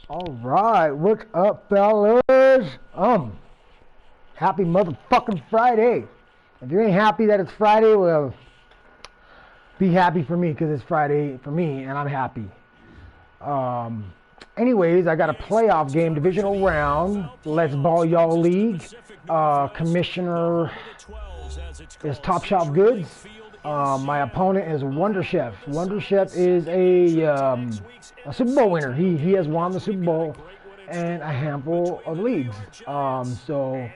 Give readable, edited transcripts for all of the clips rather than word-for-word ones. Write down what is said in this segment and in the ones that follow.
All right, what's up, fellas? Happy motherfucking Friday. If you ain't happy that it's Friday, well, be happy for me because it's Friday for me and I'm happy. Anyways, I got a playoff game, divisional round. Let's Ball Y'all League. Commissioner is Top Shelf Goods. My opponent is Wonder Chef. Wonder Chef is a Super Bowl winner. He has won the Super Bowl and a handful of leagues. So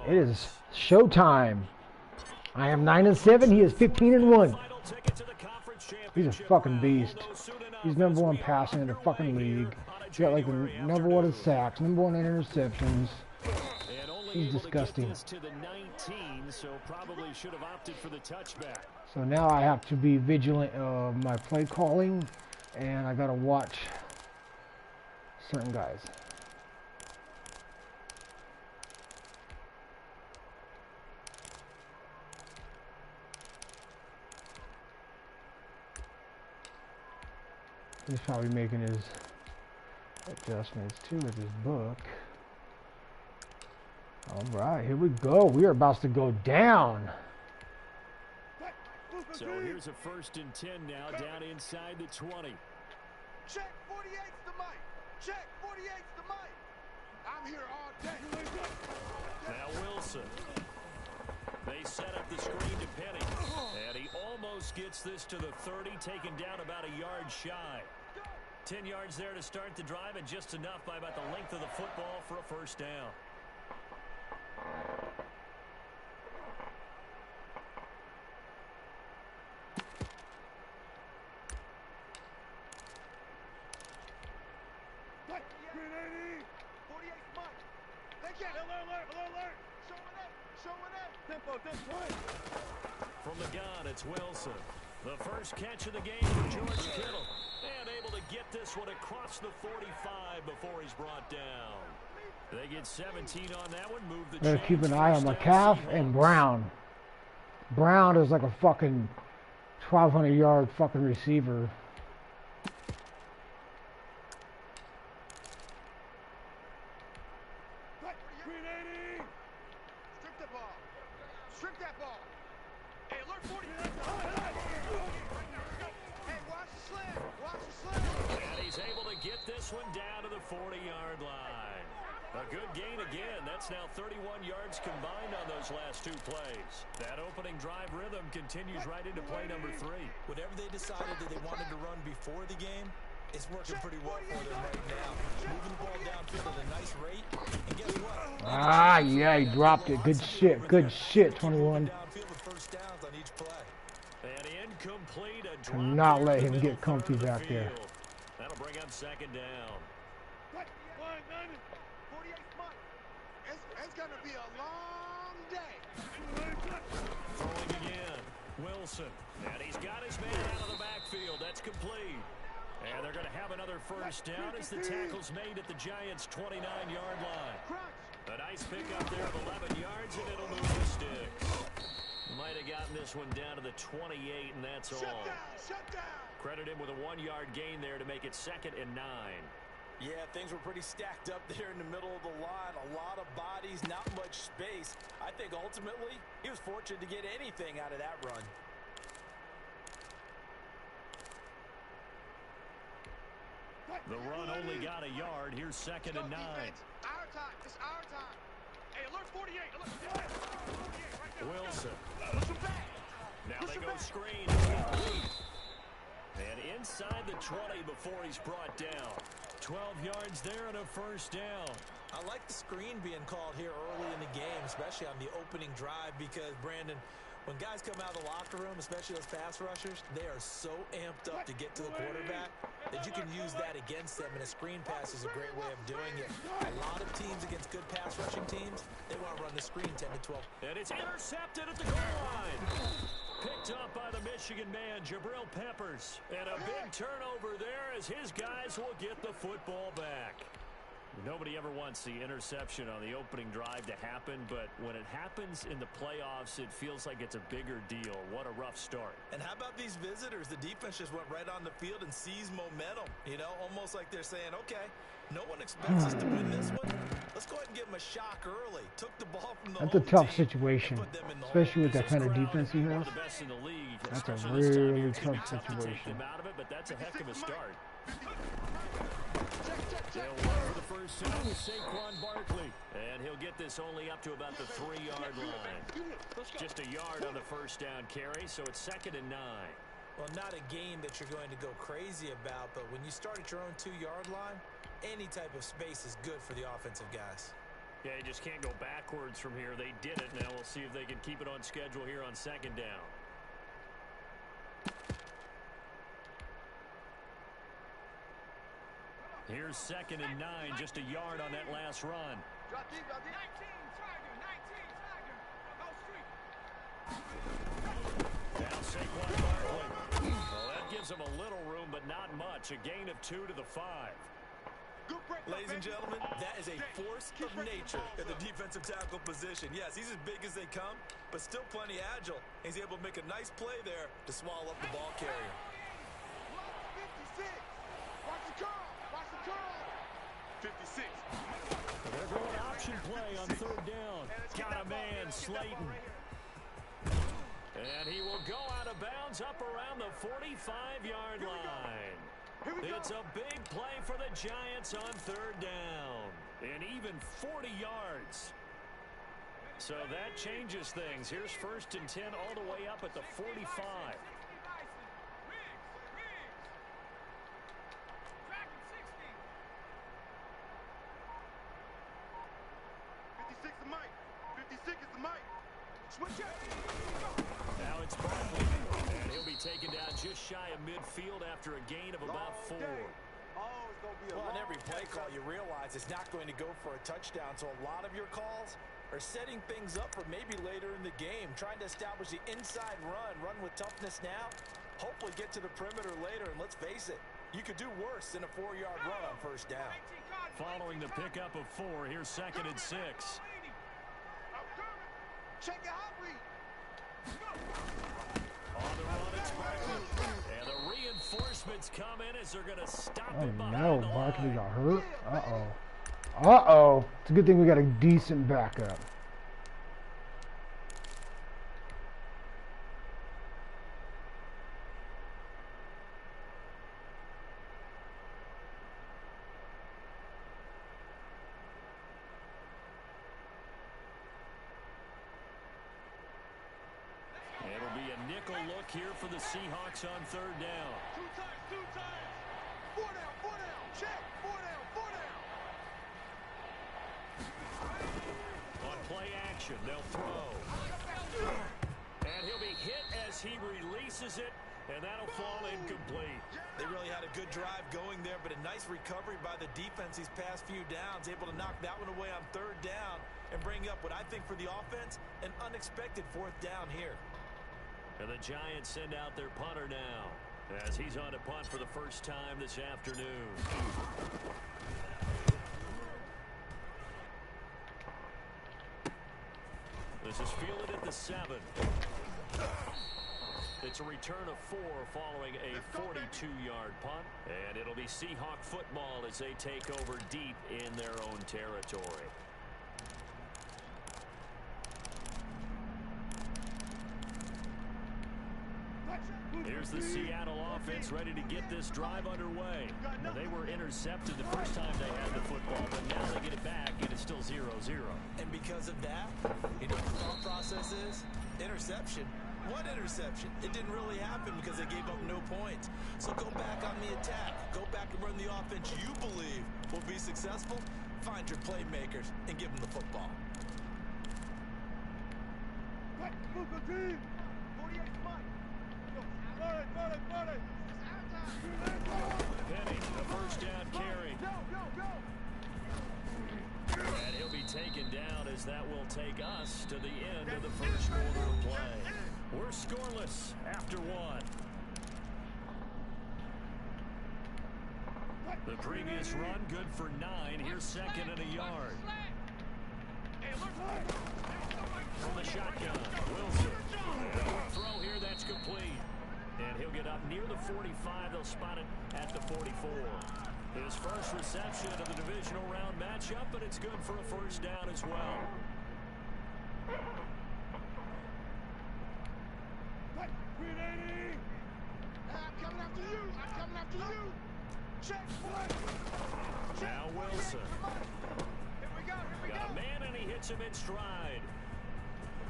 it is showtime. I am 9-7. He is 15-1. He's a fucking beast. He's #1 passing in the fucking league. He's got like the #1 in sacks, #1 in interceptions. He's disgusting. So now I have to be vigilant of my play calling, and I gotta watch certain guys. He's probably making his adjustments too with his book. All right, here we go. We are about to go down. So here's a 1st and 10 now, down inside the 20. Check 48's the mic. Check 48's the mic. I'm here all day. Now Wilson. They set up the screen to Penny. And he almost gets this to the 30, taken down about a yard shy. 10 yards there to start the drive, and just enough by about the length of the football for a 1st down. From the gun, it's Wilson. The first catch of the game for George Kittle. And able to get this one across the 45 before he's brought down. They get 17 on that one. Move the Gotta keep an eye on McCaff and Brown. Brown is like a fucking 1,200-yard fucking receiver. Continues right into play number 3. Whatever they decided that they wanted to run before the game, it's working pretty well for them right now. Moving the ball downfield at a nice rate, and guess what? Ah, yeah, he dropped it. Good shit. Good shit, 21. And incomplete. Cannot let him get comfy back there. That'll bring up 2nd down. It's gonna be a long day. Throwing again. Wilson. And he's got his man out of the backfield. That's complete. And they're going to have another 1st down as the tackle's made at the Giants' 29-yard line. A nice pickup there of 11 yards, and it'll move the sticks. Might have gotten this one down to the 28, and that's all. Shut down. Credit him with a 1-yard gain there to make it 2nd and 9. Yeah, things were pretty stacked up there in the middle of the line. A lot of bodies, not much space. I think ultimately he was fortunate to get anything out of that run. The run only got a yard. Here's 2nd and 9. Our time. It's our time. Hey, alert 48. Alert 48 right there. Wilson. Now they go screen. And inside the 20 before he's brought down. 12 yards there and a 1st down. I like the screen being called here early in the game, especially on the opening drive, because, Brandon, when guys come out of the locker room, especially those pass rushers, they are so amped up to get to the quarterback that you can use that against them, and a screen pass is a great way of doing it. A lot of teams against good pass rushing teams, they want to run the screen 10 to 12. And it's intercepted at the goal line. Picked up by the Michigan man, Jabril Peppers. And a big turnover there as his guys will get the football back. Nobody ever wants the interception on the opening drive to happen, but when it happens in the playoffs, it feels like it's a bigger deal. What a rough start. And how about these visitors? The defense just went right on the field and seized momentum. You know, almost like they're saying, okay, no one expects us to win this one. Let's go ahead and give them a shock early. Took the ball from the That's a tough situation, especially with that kind of defense he has. That's a really tough situation. But that's a heck of a start. They'll run for the first down with Saquon Barkley. And he'll get this only up to about the 3-yard line. Just a yard on the first down carry, so it's 2nd and 9. Well, not a game that you're going to go crazy about, but when you start at your own 2-yard line, any type of space is good for the offensive guys. Yeah, you just can't go backwards from here. They did it. Now we'll see if they can keep it on schedule here on 2nd down. Here's 2nd and 9, just a yard on that last run. Drop deep, drop deep. 19, now Saquon Barkley. Well, that gives him a little room, but not much. A gain of 2 to the 5. Ladies and gentlemen, that is a force of nature at the defensive tackle position. Yes, he's as big as they come, but still plenty agile. He's able to make a nice play there to swallow up the ball carrier. 56. Watch the curl. Watch the curl. 56. They're going option play on 3rd down. Got a man, Slayton. And he will go out of bounds up around the 45-yard line. It's a big play for the Giants on 3rd down. And even 40 yards. So that changes things. Here's 1st and 10 all the way up at the 45. 56 is Mike. 56 is the Mike. Switch it. Now it's Barkley. And he'll be taken down just shy of midfield after a gain of about 4. Well, on every play call, you realize it's not going to go for a touchdown. So a lot of your calls are setting things up for maybe later in the game, trying to establish the inside run with toughness now, hopefully get to the perimeter later. And let's face it, you could do worse than a 4-yard run on 1st down. Following the pickup of 4, here's 2nd and 6. Check your hot read. On the run, it's Barkley. And the reinforcements come in as they're going to stop him behind no, the Barkley line. got hurt. Uh-oh. It's a good thing we got a decent backup. It'll be a nickel look here for the Seahawks on 3rd down. 2 times. 4 down. Check. 4 down. On play action, they'll throw. And he'll be hit as he releases it, and that'll fall incomplete. They really had a good drive going there, but a nice recovery by the defense these past few downs, able to knock that one away on 3rd down and bring up what I think for the offense, an unexpected 4th down here. And the Giants send out their punter now as he's on to punt for the first time this afternoon. This is fielded at the 7. It's a return of 4 following a 42-yard punt. And it'll be Seahawk football as they take over deep in their own territory. Here's the Seattle offense ready to get this drive underway. Now, they were intercepted the first time they had the football, but now they get it back, and it's still 0-0. And because of that, you know what the thought process is? Interception. What interception? It didn't really happen because they gave up no points. So go back on the attack. Go back and run the offense you believe will be successful. Find your playmakers and give them the football. Penny, the first down carry. And he'll be taken down as that will take us to the end of the first quarter of play. We're scoreless after 1. The previous run, good for 9. Here's second and a yard. From the shotgun, Wilson. Throw here, that's complete. And he'll get up near the 45. They'll spot it at the 44. His first reception of the divisional round matchup, but it's good for a first down as well. I'm coming after you. I'm coming after you. Check. Now Wilson. Here we go. Got a man, and he hits him in stride.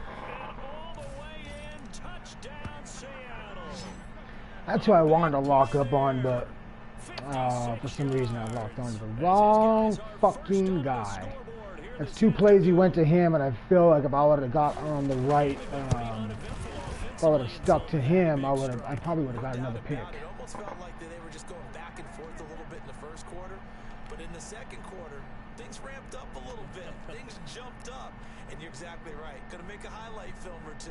And all the way in, touchdown Seattle. That's who I wanted to lock up on, but for some reason I locked on to the wrong fucking guy. That's 2 plays he went to him, and I feel like if I would have got on the right, if I would have stuck to him, I probably would have got another pick. It almost felt like they were just going back and forth a little bit in the first quarter, but in the second quarter, things ramped up a little bit. Things jumped up, and you're exactly right. Going to make a highlight film or two.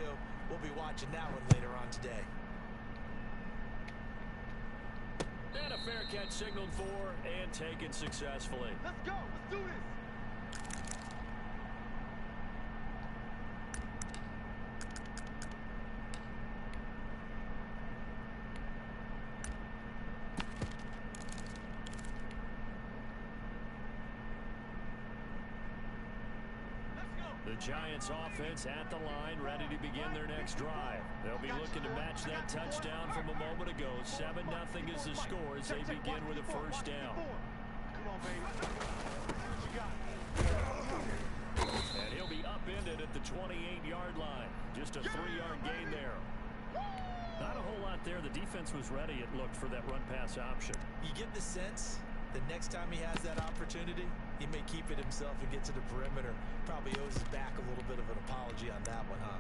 We'll be watching that one later on today. And a fair catch signaled for and taken successfully. Let's go. Let's do this. The Giants offense at the line, ready to begin their next drive. They'll be looking to match that touchdown from a moment ago. 7-0 is the score as they begin with a first down. Come on, baby. What you got? And he'll be upended at the 28-yard line. Just a 3-yard gain there. Not a whole lot there. The defense was ready, it looked, for that run-pass option. You get the sense the next time he has that opportunity, he may keep it himself and get to the perimeter. Probably owes his back a little bit of an apology on that one, huh?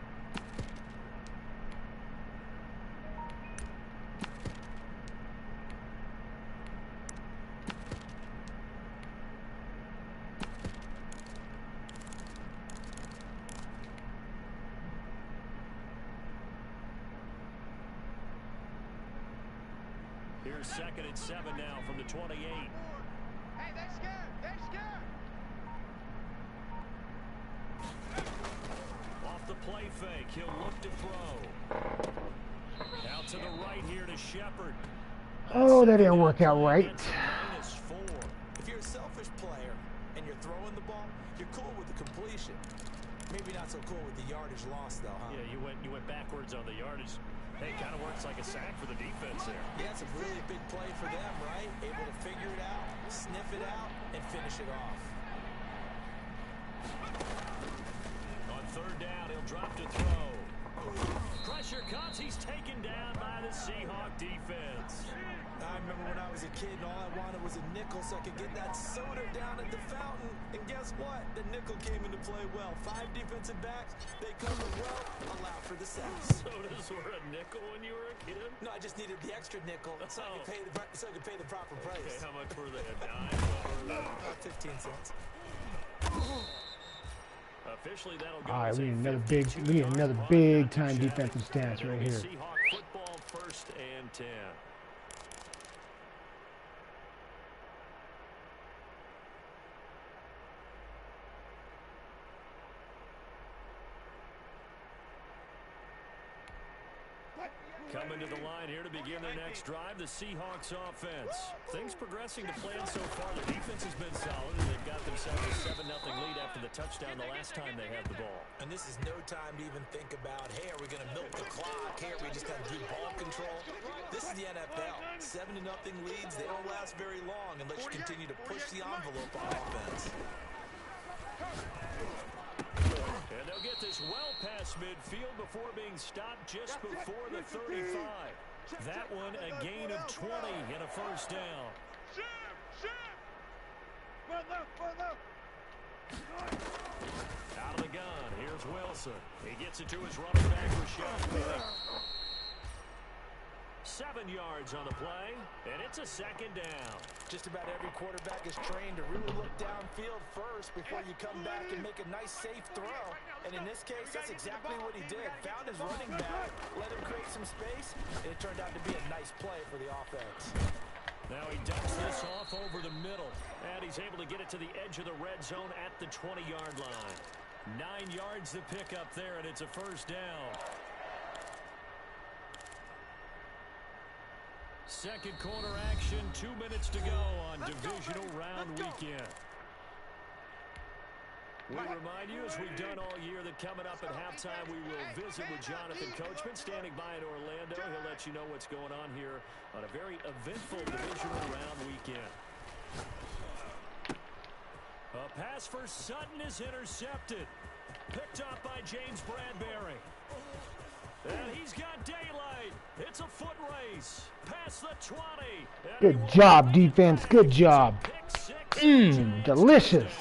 Here's 2nd and 7 now from the 28. Hey, they're scared. They're scared. Off the play fake, he'll look to throw. Out to the right here to Shepard. Oh, that didn't work out right. -4. If you're a selfish player and you're throwing the ball, you're cool with the completion. Maybe not so cool with the yardage loss, though, huh? Yeah, you went backwards on the yardage. Hey, kind of works like a sack for the defense there. Yeah, it's a really big play for them, right? Able to figure it out, sniff it out, and finish it off. On 3rd down, he'll drop to throw. Pressure comes. He's taken down by the Seahawk defense. I remember when I was a kid and all I wanted was a nickel so I could get that soda down at the fountain. And guess what? The nickel came into play well. 5 defensive backs, they covered well, allowed for the sacks. Sodas were a nickel when you were a kid? No, I just needed the extra nickel so I could pay the proper price. Okay, how much were they? A dime? 15 cents. Officially, that'll go. All right, we need another big time defensive stance right here. Seahawk football, 1st and 10. Coming to the line here to begin their next drive, the Seahawks offense. Things progressing to plan so far. The defense has been solid, and they've got themselves a 7-0 lead after the touchdown the last time they had the ball. And this is no time to even think about, hey, are we going to milk the clock? Hey, are we just going to do ball control? This is the NFL. 7-0 leads, they don't last very long unless you continue to push the envelope on offense. And they'll get this well past midfield before being stopped just before the 35. That one a gain of 20 and a first down. Out of the gun, here's Wilson. He gets it to his running back, Rashad. 7 yards on the play, and it's a 2nd down. Just about every quarterback is trained to really look downfield first before you come back and make a nice, safe throw. And in this case, that's exactly what he did. Found his running back, let him create some space, and it turned out to be a nice play for the offense. Now he dumps this off over the middle, and he's able to get it to the edge of the red zone at the 20-yard line. 9 yards to pick up there, and it's a first down. Second quarter action, 2 minutes to go on Divisional Round Weekend. We remind you, as we've done all year, that coming up at halftime, we will visit with Jonathan Coachman, standing by in Orlando. He'll let you know what's going on here on a very eventful Divisional Round Weekend. A pass for Sutton is intercepted. Picked up by James Bradbury. And he's got daylight. It's a foot race. Past the 20. Good job, defense. Good job. Delicious.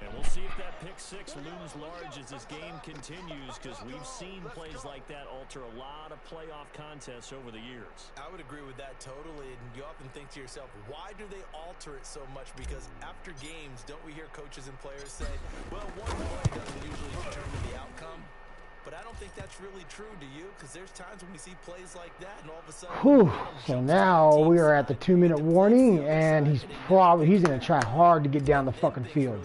And we'll see if that pick six looms large as this game continues, because we've seen plays like that alter a lot of playoff contests over the years. I would agree with that totally. And you often think to yourself, why do they alter it so much? Because after games, don't we hear coaches and players say, well, one play doesn't usually determine the outcome? But I don't think that's really true, do you? Because there's times when we see plays like that, and all of a sudden... Whew. So now we are at the 2-minute warning, and he's going to try hard to get down the fucking field.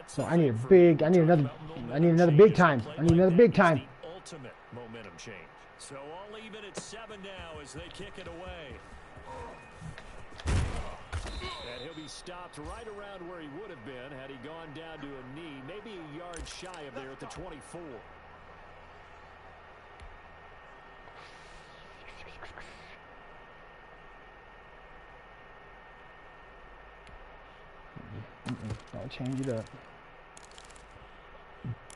So I need another big time. I need another big time. Ultimate momentum change. So all even at 7 now as they kick it away. And he'll be stopped right around where he would have been had he gone down to a knee, maybe a yard shy of there at the 24. Don't change it up.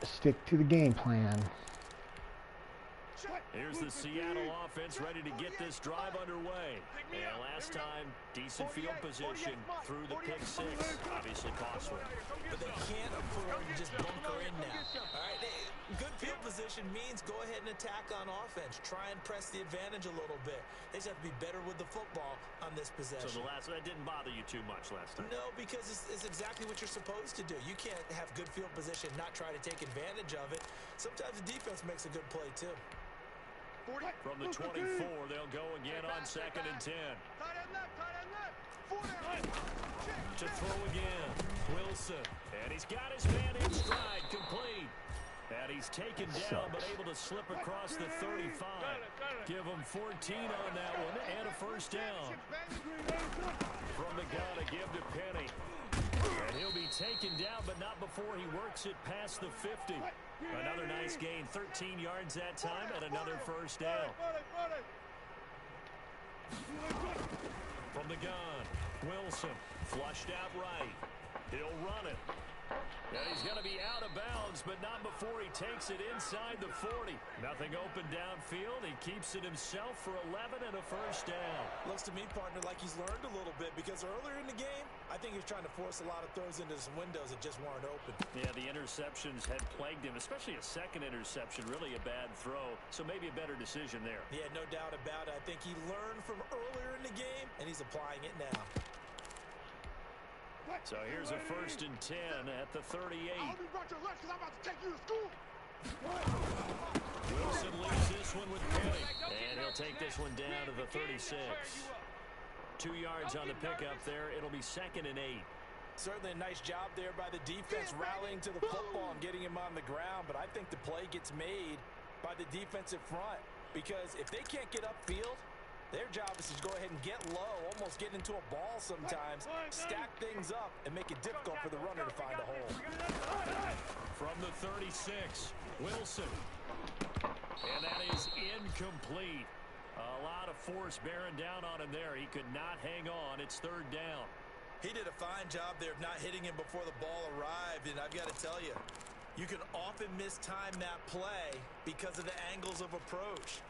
Stick to the game plan. Here's the Seattle offense ready to get this drive underway. And last time, decent field position through the pick six. Obviously costly. But they can't afford to just bunker in now. All right, good field position means go ahead and attack on offense. Try and press the advantage a little bit. They just have to be better with the football on this possession. So that didn't bother you too much last time? No, because it's exactly what you're supposed to do. You can't have good field position, not try to take advantage of it. Sometimes the defense makes a good play too. From the 24, they'll go again on 2nd and 10. To throw again, Wilson. And he's got his man in stride, complete. And he's taken down, but able to slip across the 35. Give him 14 on that one, and a first down. From the gun, a give to Penny. And he'll be taken down, but not before he works it past the 50. Another nice gain, 13 yards that time, and another first down. From the gun, Wilson, flushed out right. He'll run it. And he's going to be out of bounds, but not before he takes it inside the 40. Nothing open downfield. He keeps it himself for 11 and a first down. Looks to me, partner, like he's learned a little bit, because earlier in the game, I think he was trying to force a lot of throws into some windows that just weren't open. Yeah, the interceptions had plagued him, especially a second interception, really a bad throw. So maybe a better decision there. Yeah, no doubt about it. I think he learned from earlier in the game, and he's applying it now. So here's a 1st and 10 at the 38. Wilson leaves this one with Penny, and he'll take this one down to the 36. 2 yards on the pickup there. It'll be 2nd and 8. Certainly a nice job there by the defense, rallying to the football and getting him on the ground. But I think the play gets made by the defensive front, because if they can't get upfield, their job is to go ahead and get low, almost get into a ball sometimes, stack things up, and make it difficult for the runner to find a hole. From the 36, Wilson. And that is incomplete. A lot of force bearing down on him there. He could not hang on. It's 3rd down. He did a fine job there of not hitting him before the ball arrived, and I've got to tell you, you can often mistime that play because of the angles of approach.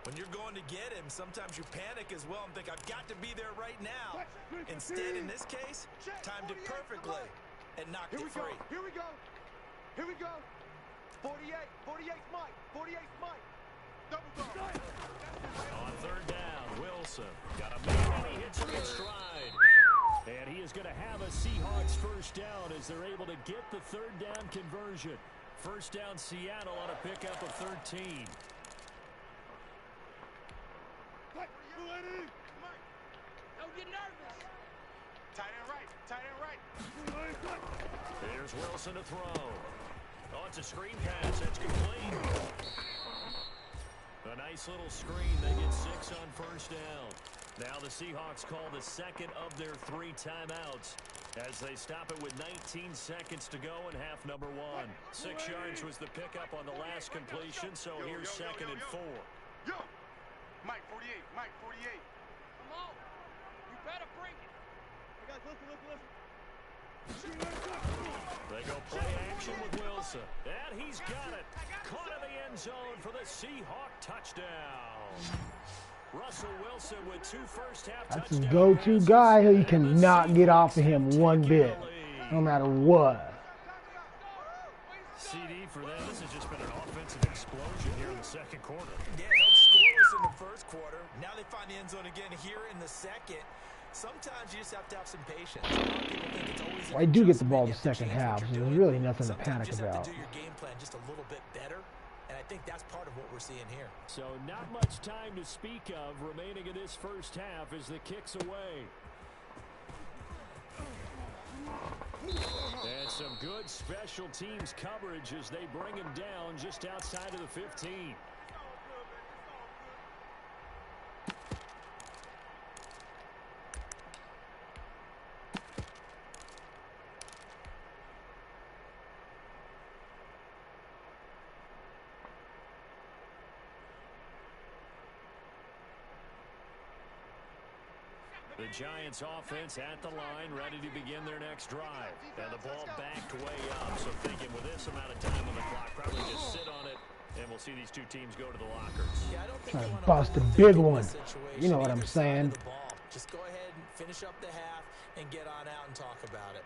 When you're going to get him, sometimes you panic as well and think, I've got to be there right now. Instead, in this case, timed it perfectly and knocked it free. Here we go. Here we go. 48. 48 Mike. 48 Mike. Double go. On 3rd down, Wilson got a man and he hits him in stride. And he is going to have a Seahawks first down as they're able to get the 3rd down conversion. First down, Seattle on a pickup of 13. Tight end right. Tight end right. Here's Wilson to throw. Oh, it's a screen pass. It's complete. A nice little screen. They get 6 on first down. Now the Seahawks call the second of their 3 timeouts as they stop it with 19 seconds to go in half number 1. 6 yards was the pickup on the last completion, so here's second and 4. Yo! Mike 48. Mike 48. Come on. You better bring it. Hey guys, listen. They go play action with Wilson. And he's got it. Caught in the end zone for the Seahawk touchdown. Russell Wilson with 2 first-half touchdowns. That's his go-to guy. You cannot get off of him one bit, no matter what. CD for them. This has just been an offensive explosion here in the second quarter. Yeah, helped scoreless in the first quarter. Now they find the end zone again here in the second. Sometimes you just have to have some patience. People think it's always Well, I do get the ball the second half, so there's really nothing to panic Sometimes you just have about. to do your game plan just a little bit better, and I think that's part of what we're seeing here. So not much time to speak of remaining in this first half as the kick's away. And some good special teams coverage as they bring him down just outside of the 15. The Giants offense at the line, ready to begin their next drive. And the ball backed way up, so thinking with this amount of time on the clock, probably just sit on it, and we'll see these two teams go to the lockers. Yeah, I don't think Trying you to wanna bust a overthink big this one. situation, You know what either I'm side of saying. the ball. Just go ahead and finish up the half and get on out and talk about it.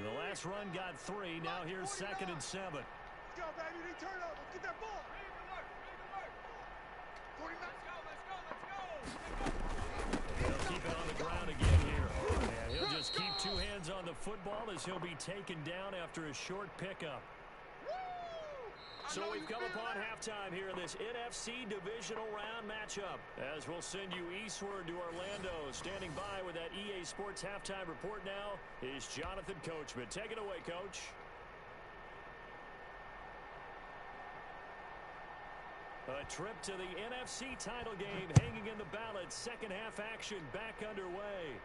The last run got 3. Now here's 2nd and 7. Let's go, baby. They turn over. Get that ball. 49. He'll keep it on the ground again here. And he'll just keep 2 hands on the football as he'll be taken down after a short pickup. So we've come upon halftime here in this NFC Divisional Round matchup. As we'll send you eastward to Orlando. Standing by with that EA Sports Halftime Report now is Jonathan Coachman. Take it away, Coach. A trip to the NFC title game hanging in the balance. Second half action back underway.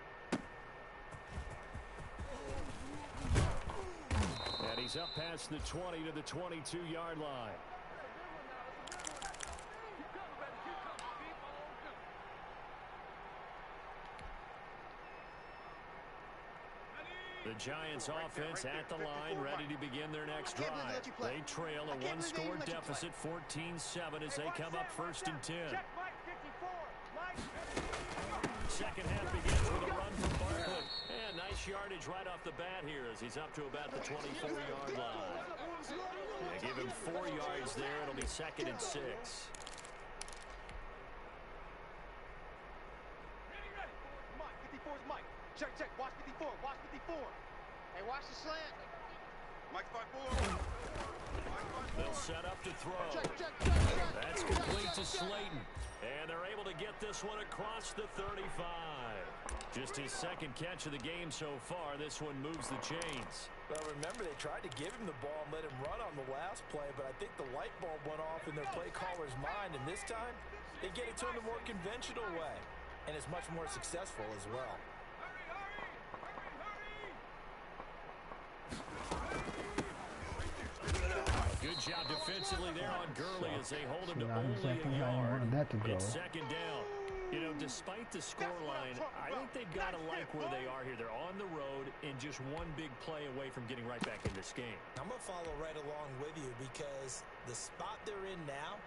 And he's up past the 20 to the 22-yard line. The Giants offense at the line, ready to begin their next drive. They trail a 1-score deficit, 14-7 as they come up 1st and 10. Second half begins with a run from Barkley. And nice yardage right off the bat here as he's up to about the 24-yard line. They give him 4 yards there. It'll be 2nd and 6. Mike, 54 is Mike. Check. Watch 54. Watch 54. Hey, watch the slant. Mike 5-4. They'll set up to throw. Check. That's complete to Slayton. And they're able to get this one across the 35. Just his 2nd catch of the game so far. This one moves the chains. Well, remember, they tried to give him the ball and let him run on the last play, but I think the light bulb went off in their play caller's mind, and this time they get it to him the more conventional way, and it's much more successful as well. Good job defensively there on Gurley as they hold him to Not only exactly a how you yard. wanted that to go. It's 2nd down. You know, despite the scoreline, I think they've got to like where they are here. They're on the road and just one big play away from getting right back in this game. I'm going to follow right along with you because the spot they're in now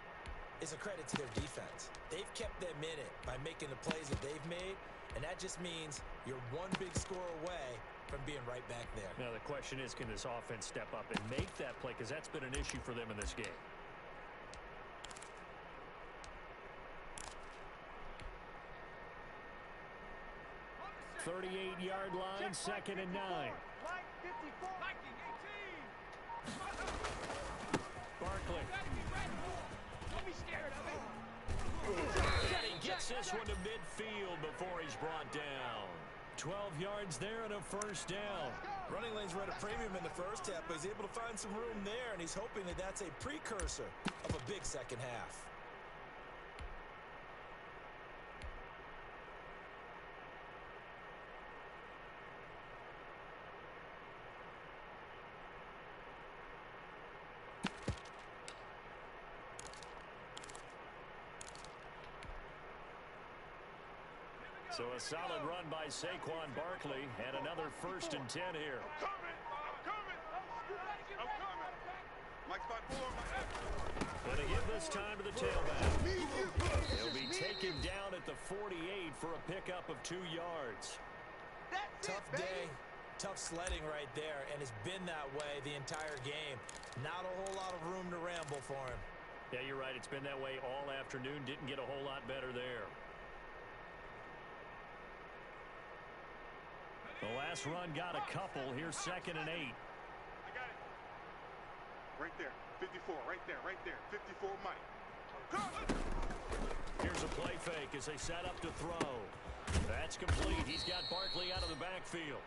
is a credit to their defense. They've kept them in it by making the plays that they've made, and that just means you're one big score away from being right back there. Now, the question is, can this offense step up and make that play? Because that's been an issue for them in this game. "38-yard line, 2nd and 9. Barkley. Don't be scared of it. And he gets this one to midfield before he's brought down. 12 yards there and a first down. Running lanes were at a premium in the first half, but he's able to find some room there, and he's hoping that that's a precursor of a big second half. So a solid run by Saquon Barkley and another 1st and 10 here. I'm coming. Mike's 5-4. Going to give this time to the tailback. He'll be taken down at the 48 for a pickup of 2 yards. Tough day, tough sledding right there, and it's been that way the entire game. Not a whole lot of room to ramble for him. Yeah, you're right. It's been that way all afternoon. Didn't get a whole lot better there. The last run got a couple. Here's 2nd and 8. I got it. Right there. 54. Right there. 54, Mike. Here's a play fake as they set up to throw. That's complete. He's got Barkley out of the backfield.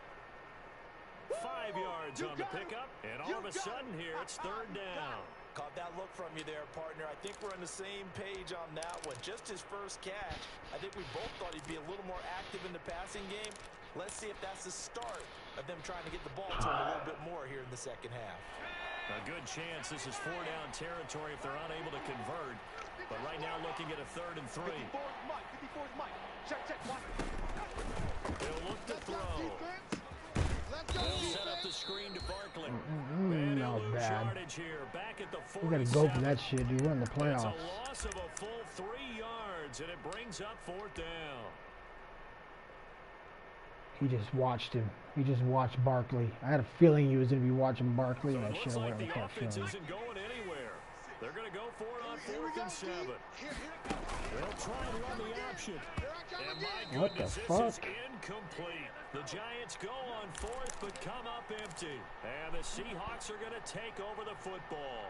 5 yards on the pickup, and all of a sudden here, it's 3rd down. Caught that look from you there, partner. I think we're on the same page on that one. Just his first catch. I think we both thought he'd be a little more active in the passing game. Let's see if that's the start of them trying to get the ball to him a little bit more here in the second half. A good chance this is 4-down territory if they're unable to convert. But right now looking at a 3rd and 3. 54's Mike. 54's Mike. Check. Watch. They'll look to throw. They'll set up the screen to Barkley. That was bad. Here, back at the We got to go for that shit, dude. We're in the It's playoffs. a loss of a full 3 yards, and it brings up 4th down. He just watched him. He just watched Barkley. I had a feeling he was going to be watching Barkley, So and I it should looks have like went the with that offense feeling. isn't going anywhere. They're going to go for it on 4th and 7. They'll try and run the option. And my What the goodness, this fuck? is incomplete. The Giants go on 4th, but come up empty. And the Seahawks are going to take over the football.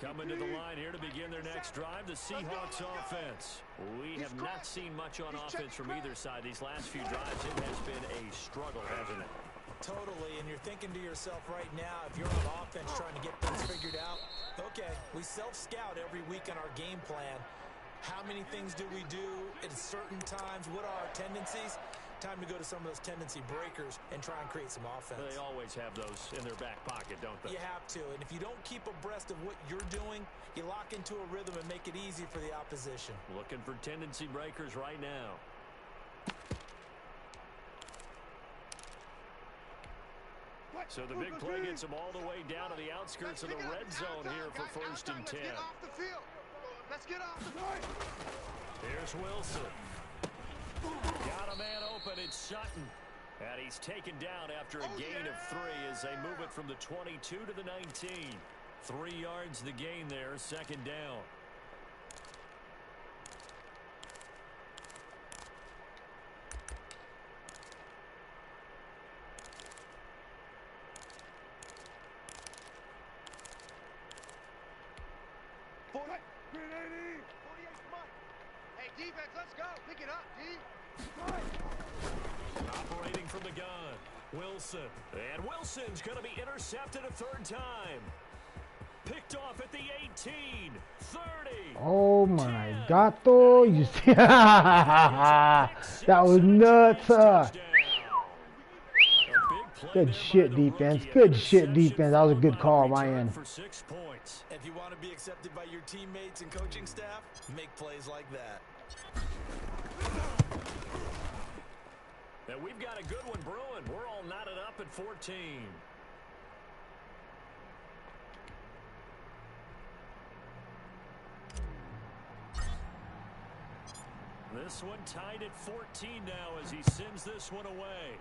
Coming to the line here to begin their next drive, the Seahawks offense. We have not seen much on offense from either side. These last few drives, it has been a struggle, hasn't it? Totally, and you're thinking to yourself right now, if you're on offense trying to get things figured out, okay, we self-scout every week in our game plan. How many things do we do at certain times? What are our tendencies? Time to go to some of those tendency breakers and try and create some offense. They always have those in their back pocket, don't they? You have to, and if you don't keep abreast of what you're doing, you lock into a rhythm and make it easy for the opposition. Looking for tendency breakers right now. So the big play gets them all the way down to the outskirts of the red zone here for 1st and 10. Let's get off the field. Here's Wilson. Got a man open, it's Sutton. And he's taken down after a gain of 3 as they move it from the 22 to the 19. 3 yards the gain there, 2nd down. Hey, defense, let's go. Pick it up, D. Operating from the gun, Wilson. And Wilson's going to be intercepted a 3rd time. Picked off at the 18, 30. Oh my God, though. You see, that was nuts. Good shit, defense. Good shit, defense. That was a good call on my end. For 6 points. If you want to be accepted by your teammates and coaching staff, make plays like that. Now we've got a good one brewing. We're all knotted up at 14. This one tied at 14 now as he sends this one away.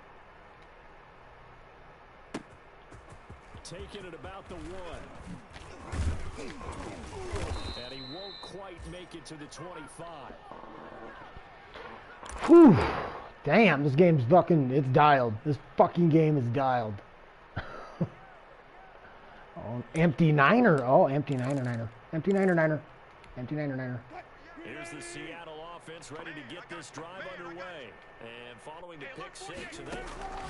Taking it about the 1. And he won't quite make it to the 25. Whew. Damn, this game's fucking, it's dialed. This fucking game is dialed. Oh, empty niner. Oh, empty niner. Empty niner. Empty niner. Here's the Seattle offense ready to get this drive underway. And following the pick six, and then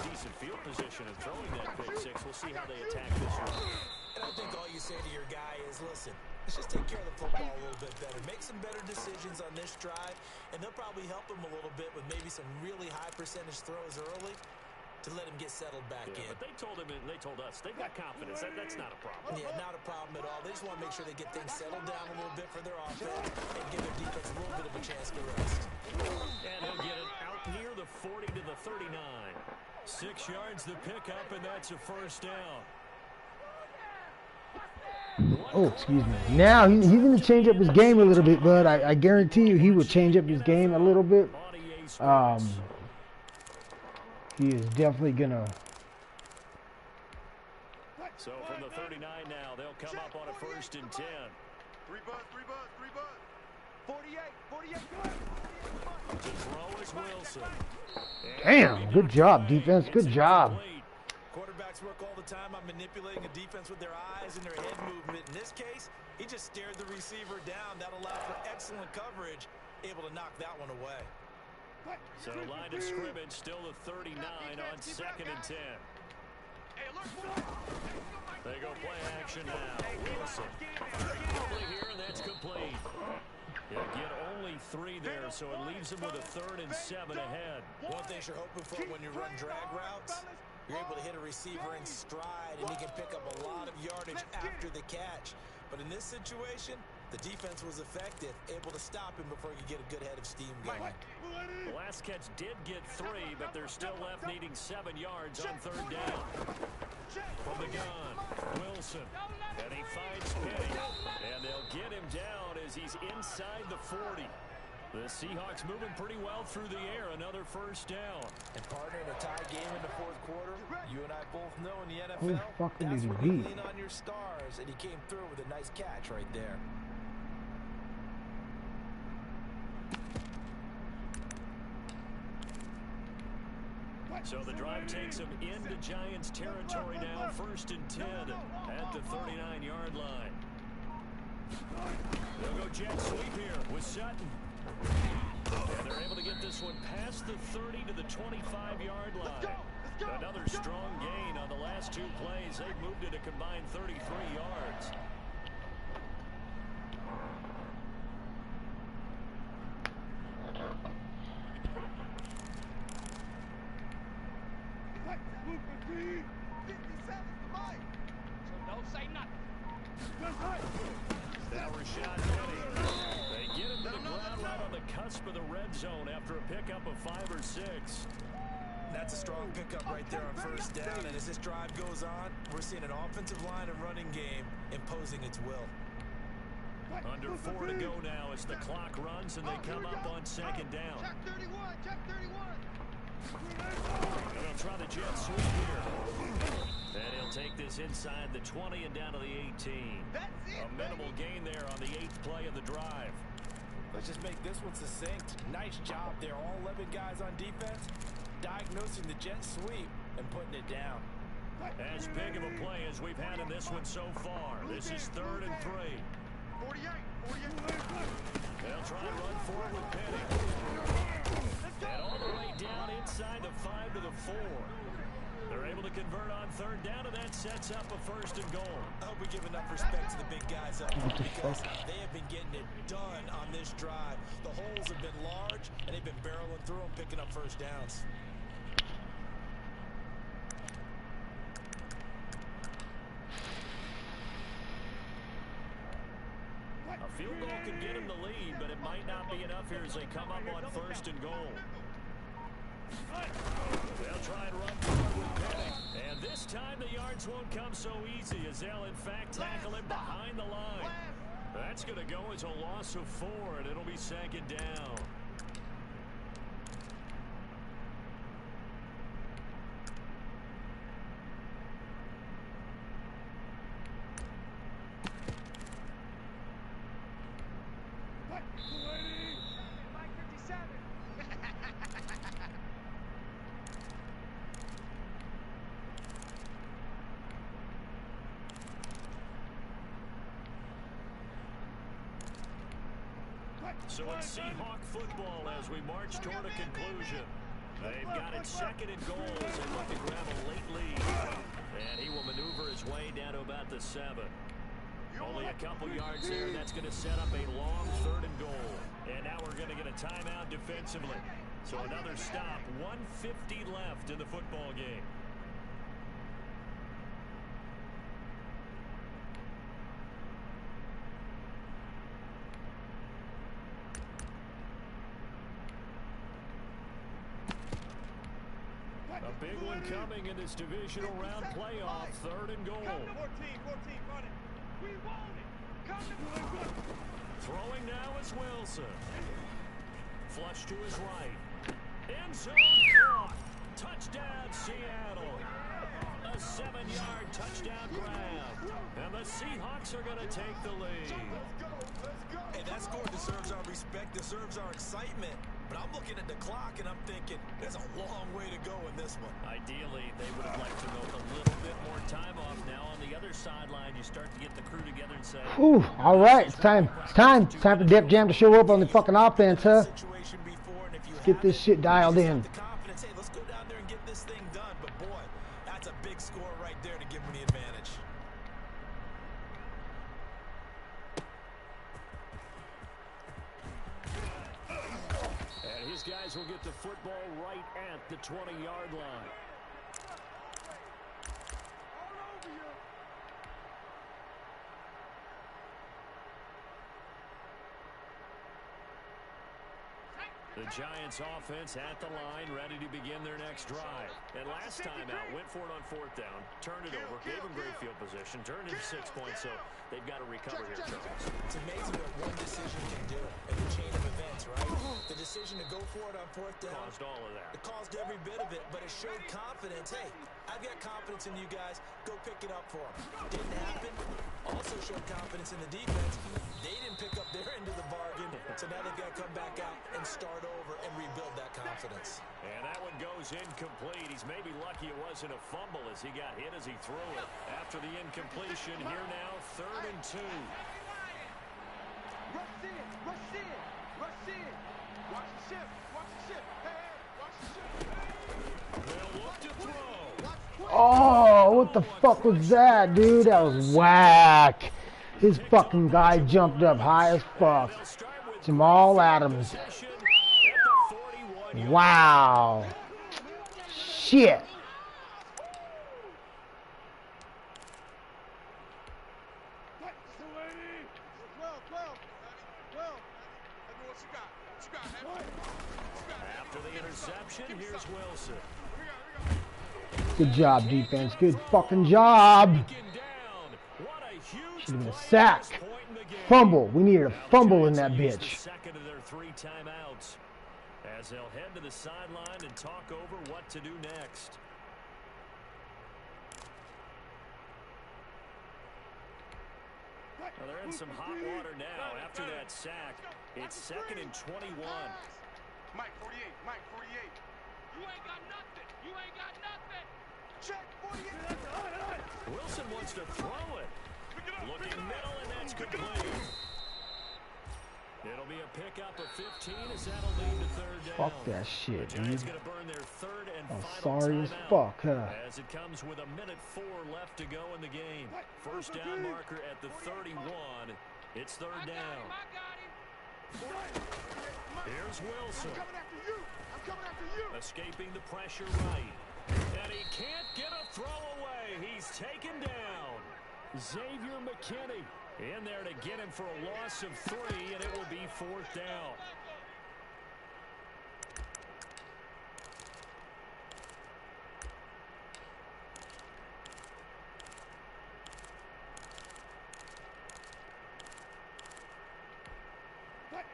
decent field position and throwing that pick six, we'll see how they attack this one. And I think all you say to your guy is, listen, let's just take care of the football a little bit better. Make some better decisions on this drive, and they'll probably help him a little bit with maybe some really high percentage throws early to let him get settled back in. But they told him, and they told us, they've got confidence. That's not a problem. Yeah, not a problem at all. They just want to make sure they get things settled down a little bit for their offense and give their defense a little bit of a chance to rest. And he'll get it out near the 40 to the 39. 6 yards the pickup, and that's a first down. Oh, excuse me. Now, he's going to change up his game a little bit, bud. I guarantee you he will change up his game a little bit. He is definitely going to. So from the 39 now, they'll come up on a 1st and 10. 3 buzz. 48. To throw is Wilson. Damn, good job, defense. Good job. Quarterbacks work all the time on manipulating a defense with their eyes and their head movement. In this case, he just stared the receiver down. That allowed for excellent coverage, able to knock that one away. So line of scrimmage, still the 39 on 2nd and 10. They go play action now. Wilson. Probably here, and that's complete. He'll get only 3 there, so it leaves him with a 3rd and 7 ahead. One thing you're hoping for when you run drag routes, you're able to hit a receiver in stride, and he can pick up a lot of yardage after the catch. But in this situation, the defense was effective, able to stop him before he could get a good head of steam going. The last catch did get 3, but they're still left needing 7 yards on 3rd down. From the gun, Wilson, and he finds Penny, and they'll get him down as he's inside the 40. The Seahawks moving pretty well through the air. Another 1st down. And partner, in a tie game in the 4th quarter, you and I both know in the Who NFL, fucking that's did where he you beat? lean on your stars, and he came through with a nice catch right there. So the drive takes him into Giants territory now. 1st and 10 at the 39-yard line. They'll go jet sweep here with Sutton. And they're able to get this one past the 30 to the 25-yard line. Another strong gain on the last 2 plays. They've moved it a combined 33 yards. Don't say nothing. Now Rashad Penny. They get him to the ground right on the cusp of the red zone after a pickup of 5 or 6. That's a strong pickup right there on 1st down, and as this drive goes on, we're seeing an offensive line and running game imposing its will. Under 4 to go now as the clock runs and they come up on 2nd down. Check 31. And they'll try the jet sweep here. And he'll take this inside the 20 and down to the 18. A minimal gain there on the 8th play of the drive. Let's just make this one succinct. Nice job there. All 11 guys on defense diagnosing the jet sweep and putting it down. As big of a play as we've had in this one so far. This is 3rd and 3. 48. They'll try and run forward with Penny. And all the way down inside the 5 to the 4. They're able to convert on 3rd down, and that sets up a 1st and goal. I hope we give enough respect to the big guys up front because they have been getting it done on this drive. The holes have been large, and they've been barreling through them, picking up 1st downs. A field goal could get him the lead, but it might not be enough here as they come up on 1st and goal. They'll try and run forward with Penny. And this time the yards won't come so easy as they'll in fact tackle him behind the line. That's going to go as a loss of 4, and it'll be 2nd down. So it's Seahawk football as we march toward a conclusion. They've got it 2nd and goal as they look to grab a late lead. And he will maneuver his way down to about the 7. Only a couple yards there. That's going to set up a long 3rd and goal. And now we're going to get a timeout defensively. So another stop. 1:50 left in the football game. A big one coming in this divisional round playoff. 3rd and goal. 14, run it. We want it. Come to Throwing now is Wilson. Flush to his right. End zone caught. Touchdown, Seattle. A 7-yard touchdown grab. And the Seahawks are going to take the lead. Hey, that score deserves our respect, deserves our excitement. But I'm looking at the clock and I'm thinking there's a long way to go in this one. Ideally, they would have liked to milk a little bit more time off. Now on the other sideline, you start to get the crew together and say, Whew, all right, it's time. It's time for Defjam to show up on the fucking offense, huh? Let's get this shit dialed in. Hey, let's go down there and get this thing done. But boy, that's a big score right there to give them the advantage. And his guys will get the football right at the 20-yard line. The Giants offense at the line, ready to begin their next drive. And last time out, went for it on 4th down, turned it over, gave them great field position, turned into 6 points, so they've got to recover here, Charles. It's amazing what one decision can do in the chain of events, right? The decision to go for it on 4th down. Caused all of that. It caused every bit of it, but it showed confidence. Hey, I've got confidence in you guys. Go pick it up for them. Didn't happen. Also showed confidence in the defense. They didn't pick up their end of the bargain, so now they've got to come back out and start over and rebuild that confidence. And that one goes incomplete. He's maybe lucky it wasn't a fumble as he got hit as he threw it. After the incompletion, here now, 3rd and 2. Rush in, rush in, rush in. Watch the ship, watch the ship. Hey, watch the ship. They'll look to throw. Oh, what the fuck was that, dude? That was whack. His fucking guy jumped up high as fuck. Jamal Adams. Wow. Shit. After the interception, here's Wilson. Good job, defense. Good fucking job. Should have been a sack. Fumble. We needed a fumble in that bitch. Second of their 3 timeouts as they'll head to the sideline and talk over what to do next. Well, they're in some hot water now after that sack. It's 2nd and 21. Mike 48, Mike 48. You ain't got nothing. You ain't got nothing. Check 48. Wilson wants to throw it. Looking middle, and that's complete. It'll be a pickup of 15 as that'll lead to 3rd down. Fuck that shit, The Giants dude. gonna burn their 3rd and I'm final sorry as timeout fuck, huh? as it comes with 1:04 left to go in the game. First down marker at the 31. It's 3rd down. I got him. Here's Wilson. I'm coming after you. I'm coming after you. Escaping the pressure right. And he can't get a throw away. He's taken down. Xavier McKinney in there to get him for a loss of 3, and it will be 4th down. Mike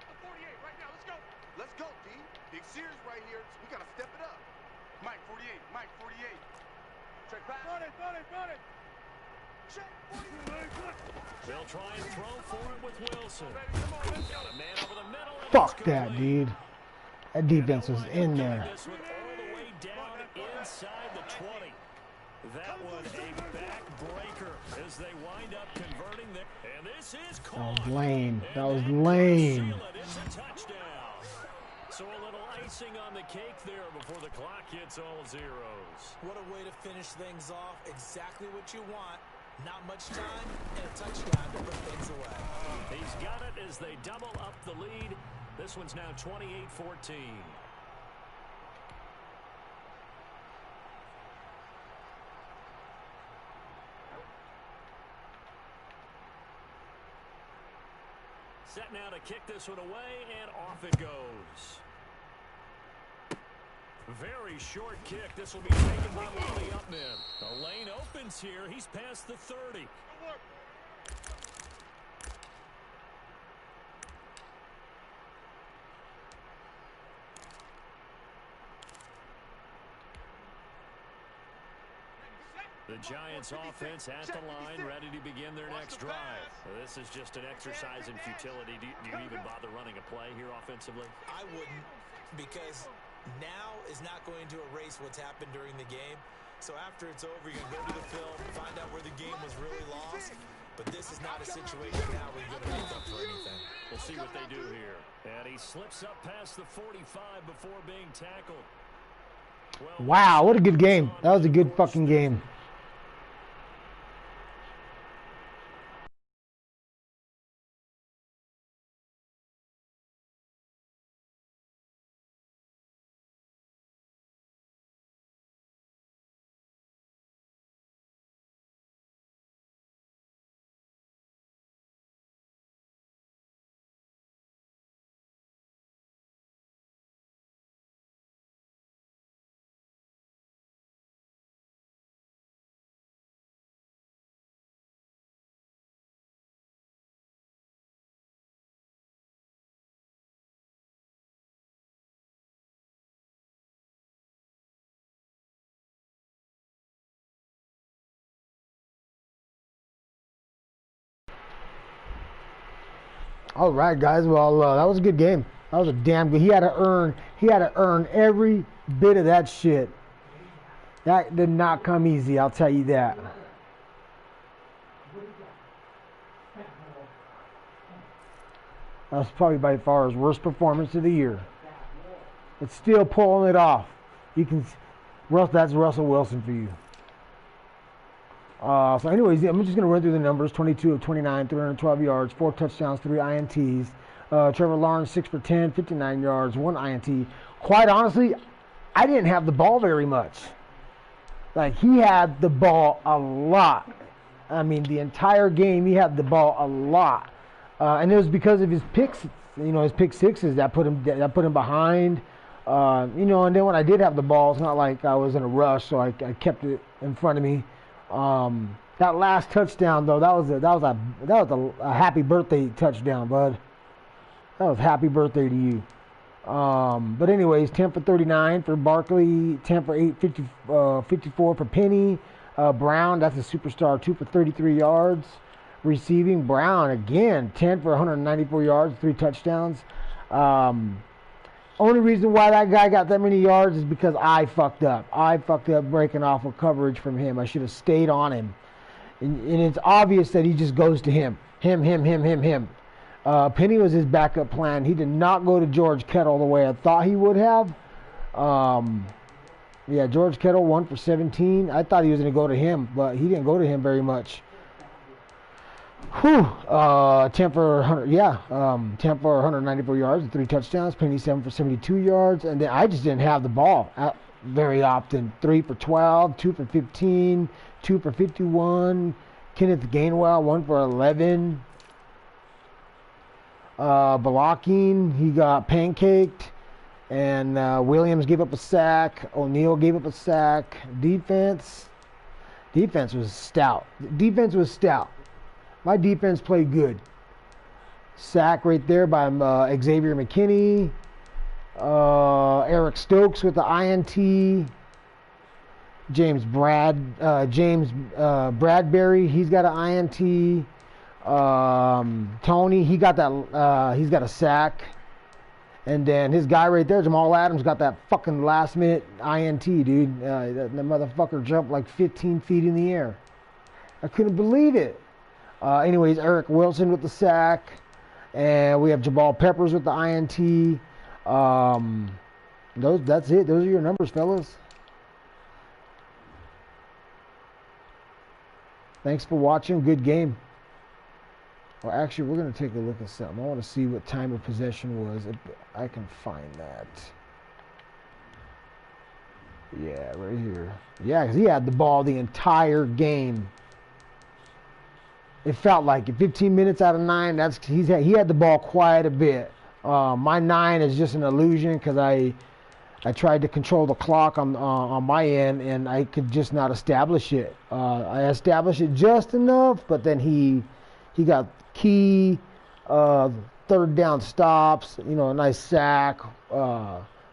the 48 right now. Let's go. Let's go, D. Big Sears right here. We got to step it up. Mike 48, Mike 48. Check back. Run it, run it, run it. Check 48. They'll try and throw for it with Wilson. Got a man over the middle. And Fuck it's that, complete. dude. That defense was in there. This one all the way down inside the 20. That one a back-breaker as they wind up converting there. And this is caught. That was lame. That was lame. It's a touchdown. So a little icing on the cake there before the clock hits all zeros. What a way to finish things off. Exactly what you want. Not much time and a touchdown to put things away. He's got it as they double up the lead. This one's now 28-14. Set now to kick this one away, and off it goes. Very short kick. This will be taken by one of the up men. The lane opens here. He's past the 30. The Giants offense at the line, ready to begin their next drive. This is just an exercise in futility. Do you even bother running a play here offensively? I wouldn't, because now is not going to erase what's happened during the game. So after it's over, you're going to go to the film, find out where the game was really lost. But this is not a situation now where you're going to make up for anything. We'll see what they do here. And he slips up past the 45 before being tackled. Wow, what a good game. That was a good fucking game. All right, guys. Well, that was a good game. That was a damn good. He had to earn every bit of that shit. That did not come easy, I'll tell you that. That's probably by far his worst performance of the year. It's still pulling it off. You can, that's Russell Wilson for you. So anyways, I'm just going to run through the numbers. 22 of 29, 312 yards, 4 touchdowns, 3 INTs. Trevor Lawrence, 6 for 10, 59 yards, 1 INT. Quite honestly, I didn't have the ball very much. Like, he had the ball a lot. I mean, the entire game, he had the ball a lot. And it was because of his picks, his pick sixes that put him behind. And then when I did have the ball, it's not like I was in a rush, so I kept it in front of me. That last touchdown, though, that was a happy birthday touchdown, bud. That was happy birthday to you. But anyways, 10 for 39 for Barkley, 10 for 54 for Penny. Brown, that's a superstar, 2 for 33 yards. Receiving, Brown, again, 10 for 194 yards, 3 touchdowns. Only reason why that guy got that many yards is because I fucked up. I fucked up breaking off a coverage from him. I should have stayed on him. And it's obvious that he just goes to him. Him. Penny was his backup plan. He did not go to George Kittle the way I thought he would have. George Kittle, 1 for 17. I thought he was going to go to him, but he didn't go to him very much. 10 for 194 yards and 3 touchdowns. Penny 7 for 72 yards, and then I just didn't have the ball very often. 3 for 12, 2 for 15, 2 for 51. Kenneth Gainwell, 1 for 11. Blocking, he got pancaked, and Williams gave up a sack. O'Neal gave up a sack. Defense was stout. My defense played good. Sack right there by Xavier McKinney. Eric Stokes with the INT. James Bradbury, he's got an INT. Tony, he's got a sack. And then his guy right there, Jamal Adams, got that fucking last-minute INT, dude. That motherfucker jumped like 15 feet in the air. I couldn't believe it. Anyways, Eric Wilson with the sack. And we have Jabal Peppers with the INT. That's it. Those are your numbers, fellas. Thanks for watching. Good game. Well, actually, we're going to take a look at something. I want to see what time of possession was. If I can find that. Yeah, right here. Yeah, because he had the ball the entire game. It felt like it. 15 minutes out of 9. He had the ball quite a bit. My 9 is just an illusion because I tried to control the clock on my end, and I could just not establish it. I established it just enough, but then he got key third down stops, a nice sack,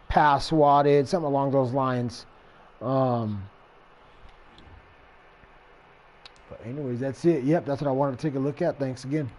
pass swatted, something along those lines. But anyways, that's it. Yep, that's what I wanted to take a look at. Thanks again.